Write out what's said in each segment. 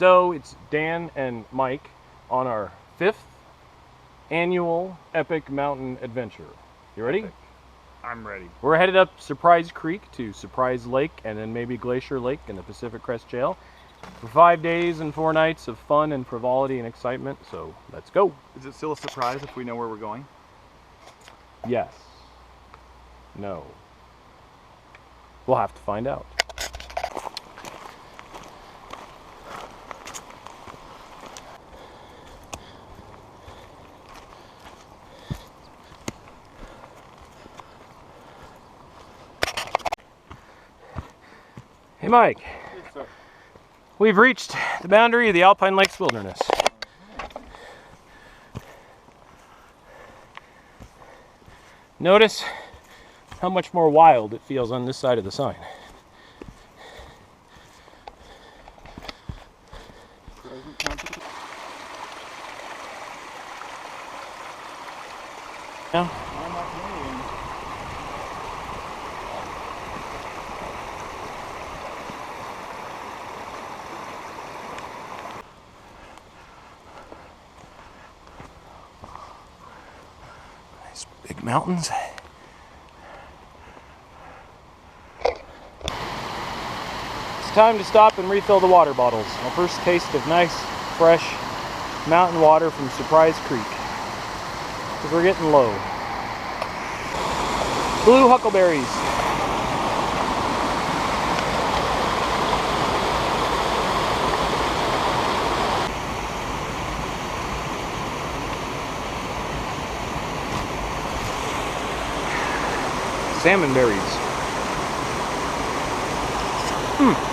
So it's Dan and Mike on our 5th annual epic mountain adventure. You ready? Epic. I'm ready. We're headed up Surprise Creek to Surprise Lake and then maybe Glacier Lake in the Pacific Crest Trail for 5 days and 4 nights of fun and frivolity and excitement. So let's go. Is it still a surprise if we know where we're going? Yes. No. We'll have to find out. Hey Mike. Yes, sir. We've reached the boundary of the Alpine Lakes Wilderness. Notice how much more wild it feels on this side of the sign. Yeah. Nice big mountains. It's time to stop and refill the water bottles. Our first taste of nice, fresh mountain water from Surprise Creek. Because we're getting low. Blue huckleberries. Salmon berries.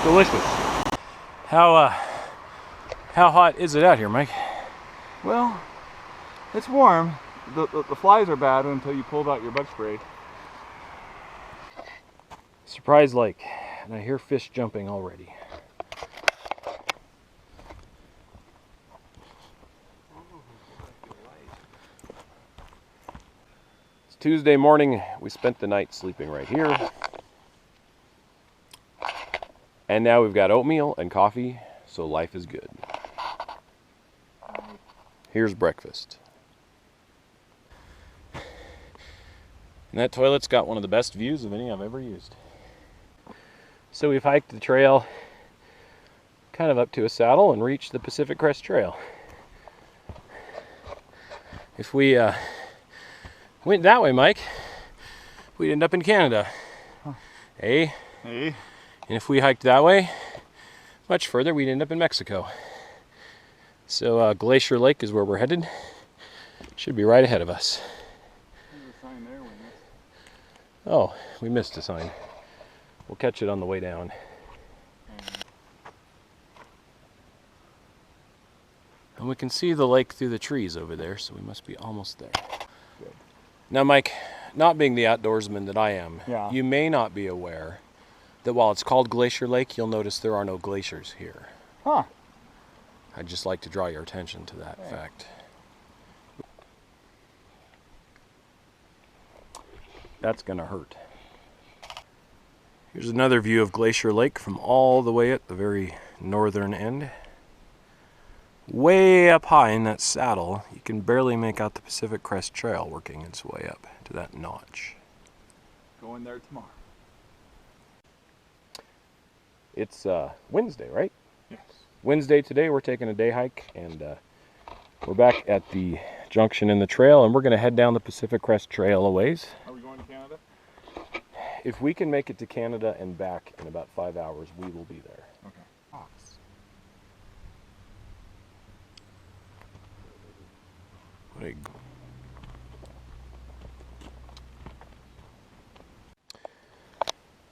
Delicious. How hot is it out here, Mike? Well, it's warm. The flies are bad until you pulled out your bug spray. Surprise Lake, and I hear fish jumping already. It's Tuesday morning. We spent the night sleeping right here. And now we've got oatmeal and coffee, so life is good. Here's breakfast. And that toilet's got one of the best views of any I've ever used. So we've hiked the trail kind of up to a saddle and reached the Pacific Crest Trail. If we went that way, Mike, we'd end up in Canada. Hey? Hey. And if we hiked that way, much further, we'd end up in Mexico. So Glacier Lake is where we're headed. Should be right ahead of us. There's a sign there we missed. Oh, we missed a sign. We'll catch it on the way down. And we can see the lake through the trees over there, so we must be almost there. Good. Now, Mike, not being the outdoorsman that I am, Yeah. you may not be aware that while it's called Glacier Lake, you'll notice there are no glaciers here. Huh. I'd just like to draw your attention to that fact. That's gonna hurt. Here's another view of Glacier Lake from all the way at the very northern end. Way up high in that saddle, you can barely make out the Pacific Crest Trail working its way up to that notch. Going there tomorrow. It's Wednesday, right? Yes. Wednesday today. We're taking a day hike, and we're back at the junction in the trail, and we're going to head down the Pacific Crest Trail a ways. Are we going to Canada? If we can make it to Canada and back in about 5 hours, we will be there. Okay.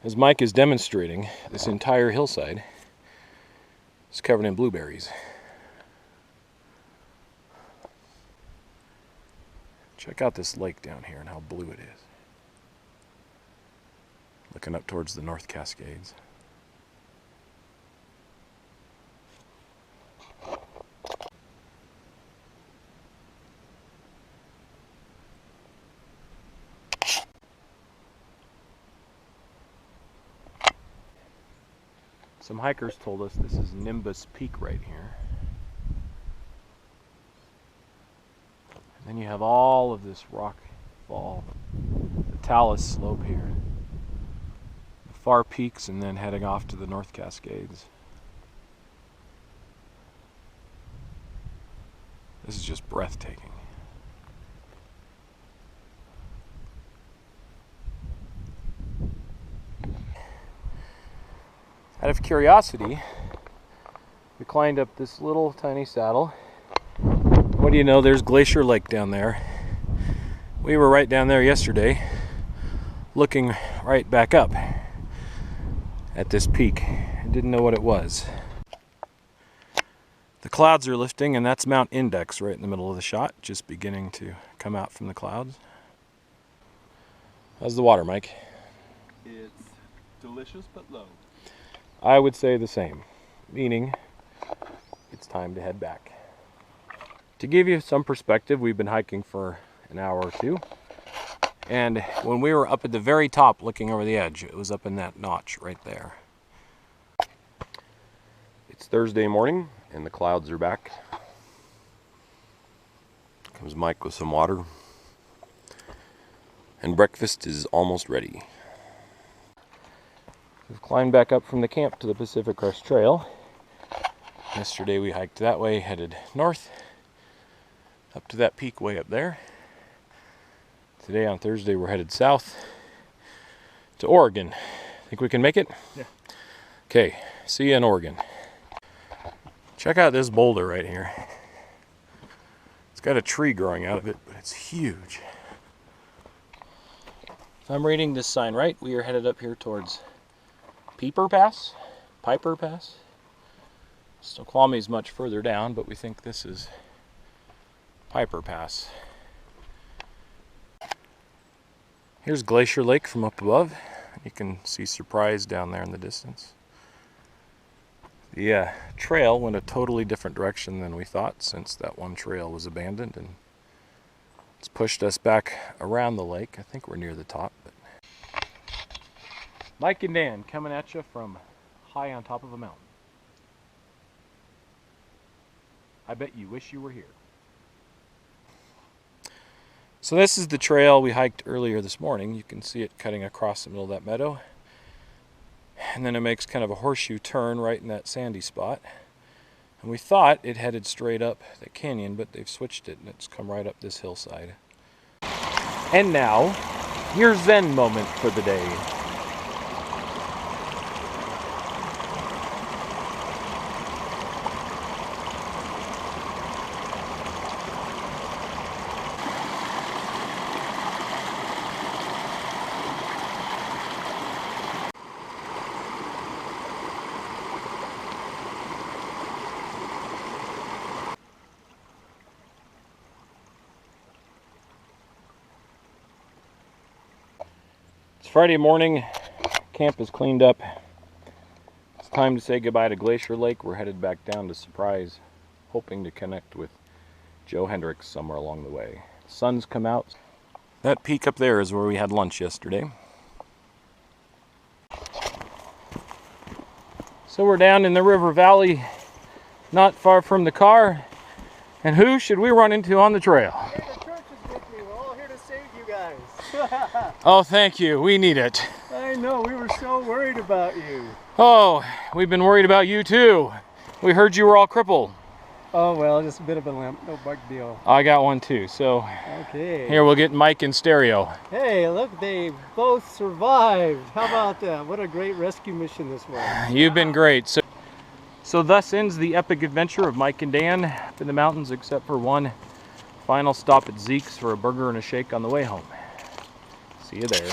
As Mike is demonstrating, this entire hillside is covered in blueberries. Check out this lake down here and how blue it is. Looking up towards the North Cascades. Some hikers told us this is Nimbus Peak right here. And then you have all of this rock fall, the talus slope here, the far peaks, and then heading off to the North Cascades. This is just breathtaking. Out of curiosity, we climbed up this little tiny saddle. What do you know, there's Glacier Lake down there. We were right down there yesterday, looking right back up at this peak. I didn't know what it was. The clouds are lifting, and that's Mount Index right in the middle of the shot, just beginning to come out from the clouds. How's the water, Mike? It's delicious but low. I would say the same, meaning it's time to head back. To give you some perspective, we've been hiking for an hour or two, and when we were up at the very top looking over the edge, it was up in that notch right there. It's Thursday morning and the clouds are back. Comes Mike with some water, and breakfast is almost ready. We've climbed back up from the camp to the Pacific Crest Trail. Yesterday we hiked that way, headed north, up to that peak way up there. Today on Thursday we're headed south to Oregon. Think we can make it? Yeah. Okay, see you in Oregon. Check out this boulder right here. It's got a tree growing out of it, but it's huge. If I'm reading this sign right, we are headed up here towards Pieper Pass? Pieper Pass? Snoqualmie's much further down, but we think this is Pieper Pass. Here's Glacier Lake from up above. You can see Surprise down there in the distance. The trail went a totally different direction than we thought, since that one trail was abandoned, and it's pushed us back around the lake. I think we're near the top. But Mike and Dan coming at you from high on top of a mountain. I bet you wish you were here. So this is the trail we hiked earlier this morning. You can see it cutting across the middle of that meadow. And then it makes kind of a horseshoe turn right in that sandy spot. And we thought it headed straight up the canyon, but they've switched it and it's come right up this hillside. And now, your Zen moment for the day. It's Friday morning, camp is cleaned up. It's time to say goodbye to Glacier Lake. We're headed back down to Surprise, hoping to connect with Joe Hendricks somewhere along the way. The sun's come out. That peak up there is where we had lunch yesterday. So we're down in the river valley, not far from the car. And who should we run into on the trail? Hey, the church is with me. We're all here to save you guys. Oh, thank you. We need it. I know, we were so worried about you. Oh, we've been worried about you too. We heard you were all crippled. Oh, well, just a bit of a limp. No big deal. I got one too, so Okay. here we'll get Mike in stereo. Hey, look, they both survived. How about that? What a great rescue mission this was. You've been great. So thus ends the epic adventure of Mike and Dan up in the mountains, except for one final stop at Zeke's for a burger and a shake on the way home. See you there.